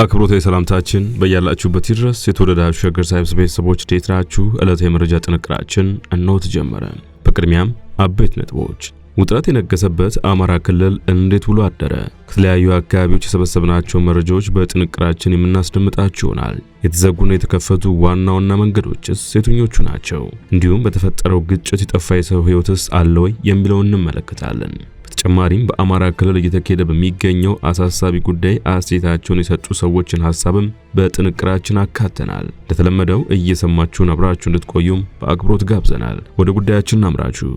አክብሮታዊ ሰላምታችን በያላችሁበት ይድረስ። የተወደዳችሁ ሸገር ሳይንስ ቤተሰቦች እንዴት ናችሁ? ዕለታዊ መረጃ ጥንቅራችን እነሆ ተጀመረ። በቅድሚያም አበይት ነጥቦች። ውጥረት የነገሰበት አማራ ክልል እንዴት ውሎ አደረ? ከተለያዩ አካባቢዎች የሰበሰብናቸው መረጃዎች በጥንቅራችን የምናስደምጣችሁ ይሆናል። የተዘጉና የተከፈቱ ዋና ዋና መንገዶችስ የትኞቹ ናቸው? እንዲሁም በተፈጠረው ግጭት የጠፋ የሰው ሕይወትስ አለ ወይ የሚለውን እንመለከታለን። በተጨማሪም በአማራ ክልል እየተካሄደ በሚገኘው አሳሳቢ ጉዳይ አስተያየታቸውን የሰጡ ሰዎችን ሐሳብም በጥንቅራችን አካተናል። እንደተለመደው እየሰማችሁን አብራችሁ እንድትቆዩም በአክብሮት ጋብዘናል። ወደ ጉዳያችን እናምራችሁ።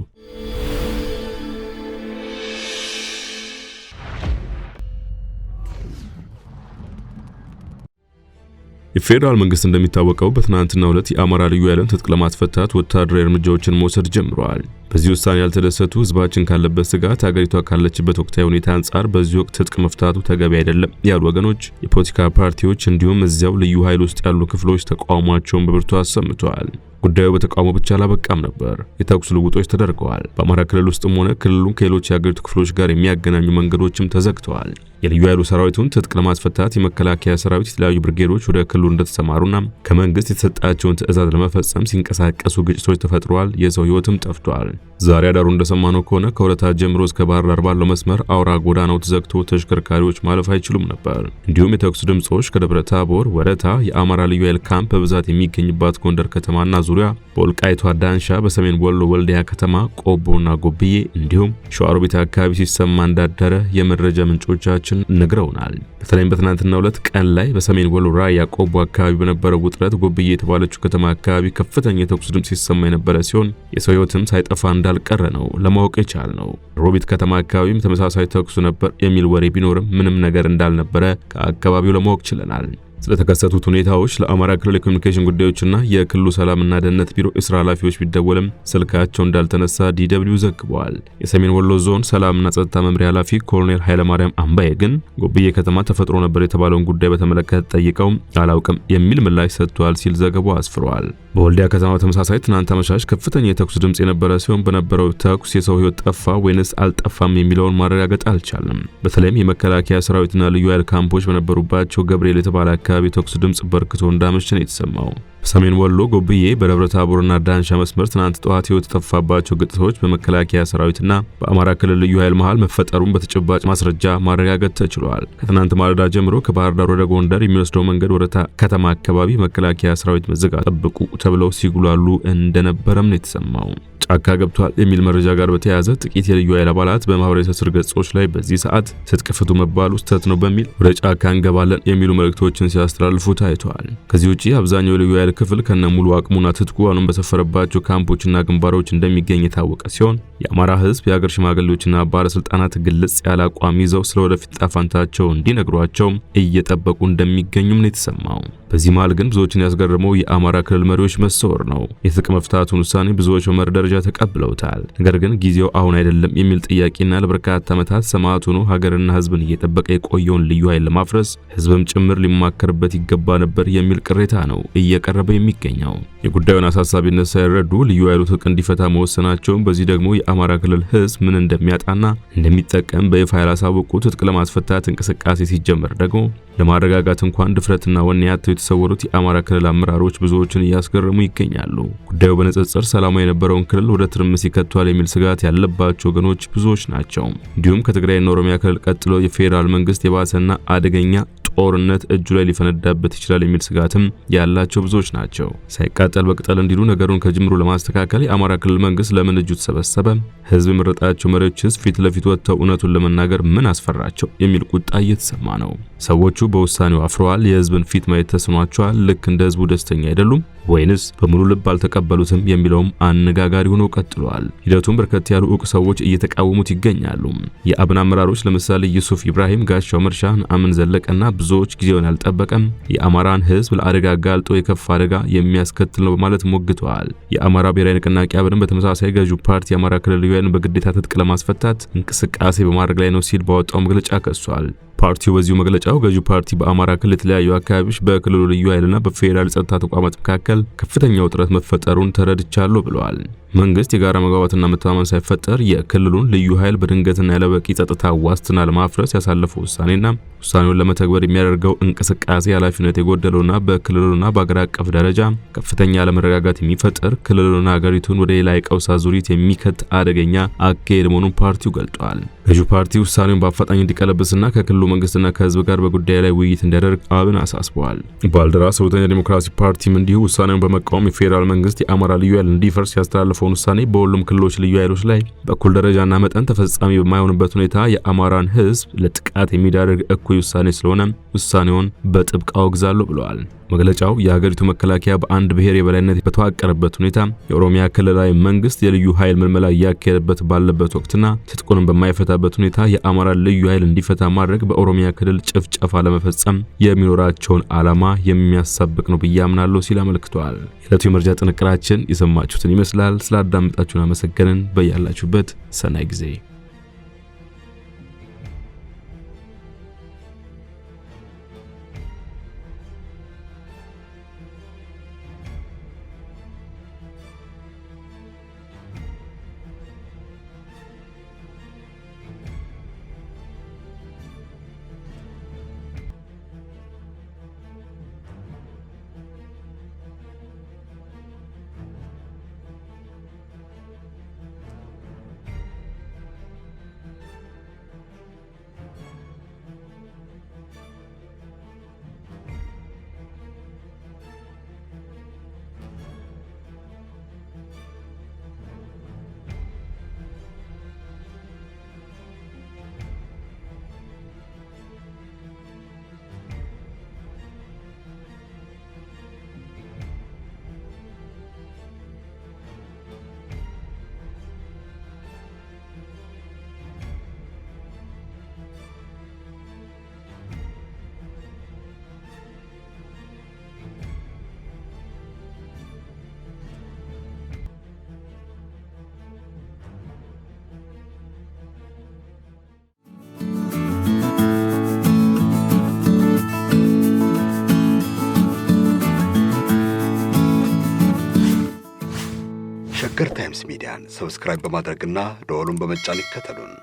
የፌደራል መንግስት እንደሚታወቀው በትናንትናው ዕለት የአማራ ልዩ ኃይልን ትጥቅ ለማስፈታት ወታደራዊ እርምጃዎችን መውሰድ ጀምሯል። በዚህ ውሳኔ ያልተደሰቱ ህዝባችን ካለበት ስጋት ሀገሪቷ ካለችበት ወቅታዊ ሁኔታ አንጻር በዚህ ወቅት ትጥቅ መፍታቱ ተገቢ አይደለም ያሉ ወገኖች፣ የፖለቲካ ፓርቲዎች እንዲሁም እዚያው ልዩ ኃይል ውስጥ ያሉ ክፍሎች ተቃውሟቸውን በብርቱ አሰምተዋል። ጉዳዩ በተቃውሞ ብቻ አላበቃም ነበር። የተኩስ ልውጦች ተደርገዋል። በአማራ ክልል ውስጥም ሆነ ክልሉን ከሌሎች የሀገሪቱ ክፍሎች ጋር የሚያገናኙ መንገዶችም ተዘግተዋል። የልዩ ኃይሉ ሰራዊቱን ትጥቅ ለማስፈታት የመከላከያ ሰራዊት የተለያዩ ብርጌዶች ወደ ክልሉ እንደተሰማሩና ከመንግስት የተሰጣቸውን ትዕዛዝ ለመፈጸም ሲንቀሳቀሱ ግጭቶች ተፈጥረዋል። የሰው ህይወትም ጠፍቷል። ዛሬ አዳሩ እንደሰማነው ከሆነ ከወረታ ጀምሮ እስከ ባህር ዳር ባለው መስመር አውራ ጎዳናው ተዘግቶ ተሽከርካሪዎች ማለፍ አይችሉም ነበር። እንዲሁም የተኩስ ድምጾች ከደብረ ታቦር፣ ወረታ፣ የአማራ ልዩ ኃይል ካምፕ በብዛት የሚገኝባት ጎንደር ከተማና ዙሪያ፣ በወልቃይቷ ዳንሻ፣ በሰሜን ወሎ ወልዲያ ከተማ፣ ቆቦና ጎብዬ እንዲሁም ሸዋሮቢት አካባቢ ሲሰማ እንዳደረ የመረጃ ምንጮቻችን ነግረውናል። በተለይም በትናንትናው ዕለት ቀን ላይ በሰሜን ወሎ ራያ ቆቦ አካባቢ በነበረው ውጥረት ጎብዬ የተባለችው ከተማ አካባቢ ከፍተኛ የተኩስ ድምጽ ሲሰማ የነበረ ሲሆን የሰው ህይወትም ሳይጠፋ እንዳልቀረ ነው ለማወቅ የቻልነው። ሮቢት ከተማ አካባቢም ተመሳሳይ ተኩስ ነበር የሚል ወሬ ቢኖርም ምንም ነገር እንዳልነበረ ከአካባቢው ለማወቅ ችለናል። ስለተከሰቱት ሁኔታዎች ለአማራ ክልል የኮሙኒኬሽን ጉዳዮችና የክልሉ ሰላምና ደህንነት ቢሮ የስራ ኃላፊዎች ቢደወልም ስልካቸው እንዳልተነሳ ዲደብሊው ዘግቧል። የሰሜን ወሎ ዞን ሰላምና ጸጥታ መምሪያ ኃላፊ ኮሎኔል ኃይለማርያም አምባዬ ግን ጎብዬ ከተማ ተፈጥሮ ነበር የተባለውን ጉዳይ በተመለከተ ጠይቀው አላውቅም የሚል ምላሽ ሰጥቷል ሲል ዘገባው አስፍሯል። በወልዲያ ከተማ ተመሳሳይ ትናንት አመሻሽ ከፍተኛ የተኩስ ድምጽ የነበረ ሲሆን በነበረው ተኩስ የሰው ህይወት ጠፋ ወይንስ አልጠፋም የሚለውን ማረጋገጥ አልቻለም። በተለይም የመከላከያ ሰራዊትና ልዩ ኃይል ካምፖች በነበሩባቸው ገብርኤል የተባለ አካባቢ የተኩስ ድምጽ በርክቶ እንዳመሸ ነው የተሰማው። በሰሜን ወሎ ጎብዬ በደብረ ታቦርና ዳንሻ መስመር ትናንት ጠዋት ህይወት የተጠፋባቸው ግጭቶች በመከላከያ ሰራዊትና በአማራ ክልል ልዩ ኃይል መሃል መፈጠሩን በተጨባጭ ማስረጃ ማረጋገጥ ተችሏል። ከትናንት ማለዳ ጀምሮ ከባህር ዳር ወደ ጎንደር የሚወስደው መንገድ ወረታ ከተማ አካባቢ መከላከያ ሰራዊት መዘጋት ጠብቁ ተብለው ሲጉላሉ እንደነበረም ነው የተሰማው። ጫካ ገብቷል የሚል መረጃ ጋር በተያያዘ ጥቂት የልዩ ኃይል አባላት በማህበራዊ ትስስር ገጾች ላይ በዚህ ሰዓት ትጥቅ ፍቱ መባሉ ስህተት ነው በሚል ወደ ጫካ እንገባለን የሚሉ መልእክቶችን ሲያስተላልፉ ታይተዋል። ከዚህ ውጪ አብዛኛው የልዩ ኃይል ክፍል ከነሙሉ አቅሙና ትጥቁ አሁን በሰፈረባቸው ካምፖችና ግንባሮች እንደሚገኝ የታወቀ ሲሆን የአማራ ህዝብ የሀገር ሽማግሌዎችና ባለስልጣናት ግልጽ ያለ አቋም ይዘው ስለወደፊት ጣፋንታቸው እንዲነግሯቸው እየጠበቁ እንደሚገኙም ነው የተሰማው። በዚህ መሃል ግን ብዙዎችን ያስገረመው የአማራ ክልል መሪዎች መሰወር ነው። የትጥቅ መፍታቱን ውሳኔ ብዙዎች በመርህ ደረጃ ተቀብለውታል። ነገር ግን ጊዜው አሁን አይደለም የሚል ጥያቄና ለበርካታ ዓመታት ሰማዕት ሆኖ ሀገርና ህዝብን እየጠበቀ የቆየውን ልዩ ኃይል ለማፍረስ ህዝብም ጭምር ሊማከርበት ይገባ ነበር የሚል ቅሬታ ነው እየቀረበ የሚገኘው። የጉዳዩን አሳሳቢነት ሳይረዱ ልዩ ኃይሉ ትጥቅ እንዲፈታ መወሰናቸውን፣ በዚህ ደግሞ የአማራ ክልል ህዝብ ምን እንደሚያጣና እንደሚጠቀም በይፋ ያላሳወቁ ትጥቅ ለማስፈታት እንቅስቃሴ ሲጀመር ደግሞ ለማረጋጋት እንኳን ድፍረትና ወኔ ያተው የተሰወሩት የአማራ ክልል አመራሮች ብዙዎችን እያስገረሙ ይገኛሉ። ጉዳዩ በንጽጽር ሰላማዊ የነበረውን ክልል ወደ ትርምስ ይከቷል የሚል ስጋት ያለባቸው ወገኖች ብዙዎች ናቸው። እንዲሁም ከትግራይና ኦሮሚያ ክልል ቀጥሎ የፌደራል መንግስት የባሰና አደገኛ ጦርነት እጁ ላይ ሊፈነዳበት ይችላል የሚል ስጋትም ያላቸው ብዙዎች ናቸው። ሳይቃጠል በቅጠል እንዲሉ ነገሩን ከጅምሩ ለማስተካከል የአማራ ክልል መንግስት ለምን እጁ ተሰበሰበ? ህዝብ የመረጣቸው መሪዎችስ ፊት ለፊት ወጥተው እውነቱን ለመናገር ምን አስፈራቸው የሚል ቁጣ እየተሰማ ነው። ሰዎቹ በውሳኔው አፍረዋል። የህዝብን ፊት ማየት ተስኗቸዋል። ልክ እንደ ህዝቡ ደስተኛ አይደሉም ወይንስ በሙሉ ልብ አልተቀበሉትም የሚለውም አነጋጋሪ ሆኖ ቀጥሏል። ሂደቱን በርከት ያሉ ዕውቅ ሰዎች እየተቃወሙት ይገኛሉ። የአብን አመራሮች ለምሳሌ ዩሱፍ ኢብራሂም፣ ጋሻው መርሻ፣ አምን ዘለቀና ብዙዎች ጊዜውን ያልጠበቀም የአማራን ህዝብ ለአደጋ ጋልጦ የከፋ አደጋ የሚያስከትል ነው በማለት ሞግተዋል። የአማራ ብሔራዊ ንቅናቄ አብንም በተመሳሳይ ገዢው ፓርቲ የአማራ ክልል ልዩ ኃይልን በግዴታ ትጥቅ ለማስፈታት እንቅስቃሴ በማድረግ ላይ ነው ሲል ባወጣው መግለጫ ከሷል። ፓርቲው በዚሁ መግለጫው ገዢው ፓርቲ በአማራ ክልል የተለያዩ አካባቢዎች በክልሉ ልዩ ኃይልና በፌዴራል ጸጥታ ተቋማት መካከል ከፍተኛ ውጥረት መፈጠሩን ተረድቻለሁ ብለዋል። መንግስት የጋራ መግባባትና መተማመን ሳይፈጠር የክልሉን ልዩ ኃይል በድንገትና ያለበቂ ጸጥታ ዋስትና ለማፍረስ ያሳለፈው ውሳኔና ውሳኔውን ለመተግበር የሚያደርገው እንቅስቃሴ ኃላፊነት የጎደለውና በክልሉና በአገር አቀፍ ደረጃ ከፍተኛ አለመረጋጋት የሚፈጥር ክልሉና ሀገሪቱን ወደ ሌላ የቀውስ አዙሪት የሚከት አደገኛ አካሄድ መሆኑን ፓርቲው ገልጧል። ገዢው ፓርቲ ውሳኔውን በአፋጣኝ እንዲቀለብስና ከክልሉ መንግስትና ከህዝብ ጋር በጉዳዩ ላይ ውይይት እንዲያደርግ አብን አሳስበዋል። ባልደራስ እውነተኛ ዲሞክራሲ ፓርቲም እንዲሁ ውሳኔውን በመቃወም የፌዴራል መንግስት የአማራ ልዩ ኃይል እንዲፈርስ ያስተላለፈውን ውሳኔ በሁሉም ክልሎች ልዩ ኃይሎች ላይ በኩል ደረጃና መጠን ተፈጻሚ በማይሆንበት ሁኔታ የአማራን ህዝብ ለጥቃት የሚዳርግ እኩይ ውሳኔ ስለሆነ ውሳኔውን በጥብቅ አወግዛለሁ ብለዋል። መግለጫው የሀገሪቱ መከላከያ በአንድ ብሔር የበላይነት በተዋቀረበት ሁኔታ የኦሮሚያ ክልላዊ መንግስት የልዩ ኃይል ምልመላ እያካሄደበት ባለበት ወቅትና ትጥቁንም በማይፈታበት ሁኔታ የአማራ ልዩ ኃይል እንዲፈታ ማድረግ በኦሮሚያ ክልል ጭፍጨፋ ለመፈጸም የሚኖራቸውን ዓላማ የሚያሳብቅ ነው ብዬ አምናለሁ ሲል አመልክቷል። የዕለቱ የመረጃ ጥንቅራችን የሰማችሁትን ይመስላል። ስላዳመጣችሁን አመሰገንን። በያላችሁበት ሰናይ ጊዜ ሸገር ታይምስ ሚዲያን ሰብስክራይብ በማድረግና ደወሉን በመጫን ይከተሉን።